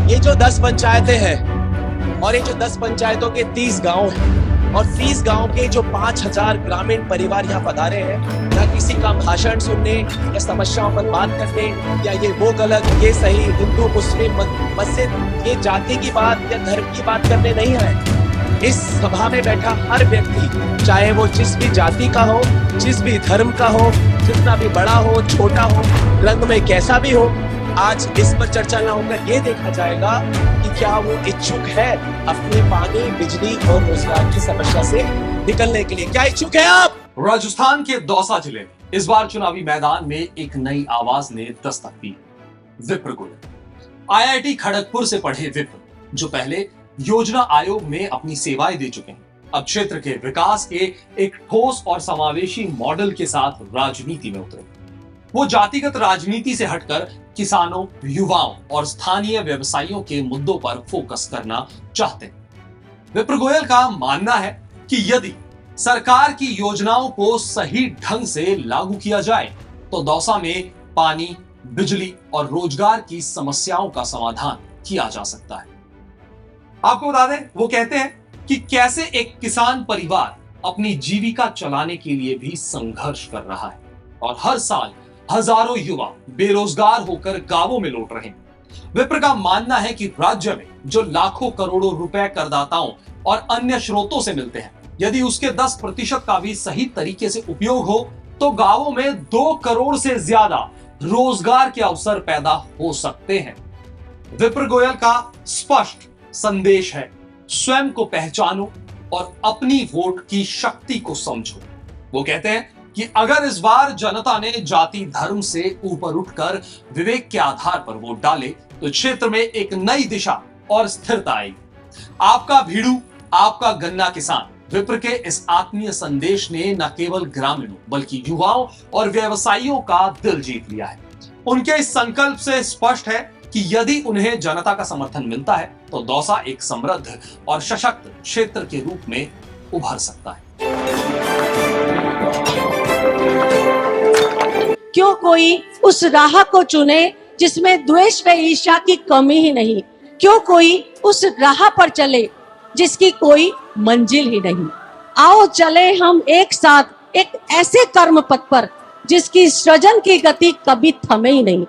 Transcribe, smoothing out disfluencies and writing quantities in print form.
ये जो 10 पंचायतें हैं और ये जो 10 पंचायतों के 30 गांव हैं और 30 गांव के जो 5000 ग्रामीण परिवार यहाँ पधारे हैं, ना किसी का भाषण सुनने या समस्याओं पर बात करने या ये वो गलत ये सही, हिंदू मुस्लिम मस्जिद ये जाति की बात या धर्म की बात करने नहीं आए। इस सभा में बैठा हर व्यक्ति, चाहे वो जिस भी जाति का हो, जिस भी धर्म का हो, जितना भी बड़ा हो छोटा हो, रंग में कैसा भी हो, आज इस पर चर्चा न होकर ये देखा जाएगा कि क्या वो इच्छुक है अपने पानी, बिजली और रोजगार की समस्या से निकलने के लिए। क्या इच्छुक है आप? राजस्थान के दौसा जिले में इस बार चुनावी मैदान में एक नई आवाज ने दस्तक दी। विप्र गोयल IIT खड़गपुर से पढ़े विप्र, जो पहले योजना आयोग में अपनी सेवाएं दे चुके हैं, अब क्षेत्र के विकास के एक ठोस और समावेशी मॉडल के साथ राजनीति में उतरे। वो जातिगत राजनीति से हटकर किसानों, युवाओं और स्थानीय व्यवसायियों के मुद्दों पर फोकस करना चाहते हैं। विप्र गोयल का मानना है कि यदि सरकार की योजनाओं को सही ढंग से लागू किया जाए तो दौसा में पानी, बिजली और रोजगार की समस्याओं का समाधान किया जा सकता है। आपको बता दें, वो कहते हैं कि कैसे एक किसान परिवार अपनी जीविका चलाने के लिए भी संघर्ष कर रहा है और हर साल हजारों युवा बेरोजगार होकर गांवों में लौट रहे हैं। विप्र का मानना है कि राज्य में जो लाखों करोड़ों रुपए करदाताओं और अन्य स्रोतों से मिलते हैं, यदि उसके 10% का भी सही तरीके से उपयोग हो तो गांवों में 2 करोड़ से ज्यादा रोजगार के अवसर पैदा हो सकते हैं। विप्र गोयल का स्पष्ट संदेश है, स्वयं को पहचानो और अपनी वोट की शक्ति को समझो। वो कहते हैं कि अगर इस बार जनता ने जाति धर्म से ऊपर उठकर विवेक के आधार पर वोट डाले तो क्षेत्र में एक नई दिशा और स्थिरता आएगी। आपका भीड़ू, आपका गन्ना किसान विप्र के इस आत्मीय संदेश ने न केवल ग्रामीणों बल्कि युवाओं और व्यवसायियों का दिल जीत लिया है। उनके इस संकल्प से स्पष्ट है कि यदि उन्हें जनता का समर्थन मिलता है तो दौसा एक समृद्ध और सशक्त क्षेत्र के रूप में उभर सकता है। क्यों कोई उस राह को चुने जिसमें द्वेष व ईर्ष्या की कमी ही नहीं? क्यों कोई उस राह पर चले जिसकी कोई मंजिल ही नहीं? आओ चले हम एक साथ एक ऐसे कर्म पथ पर जिसकी सृजन की गति कभी थमे ही नहीं।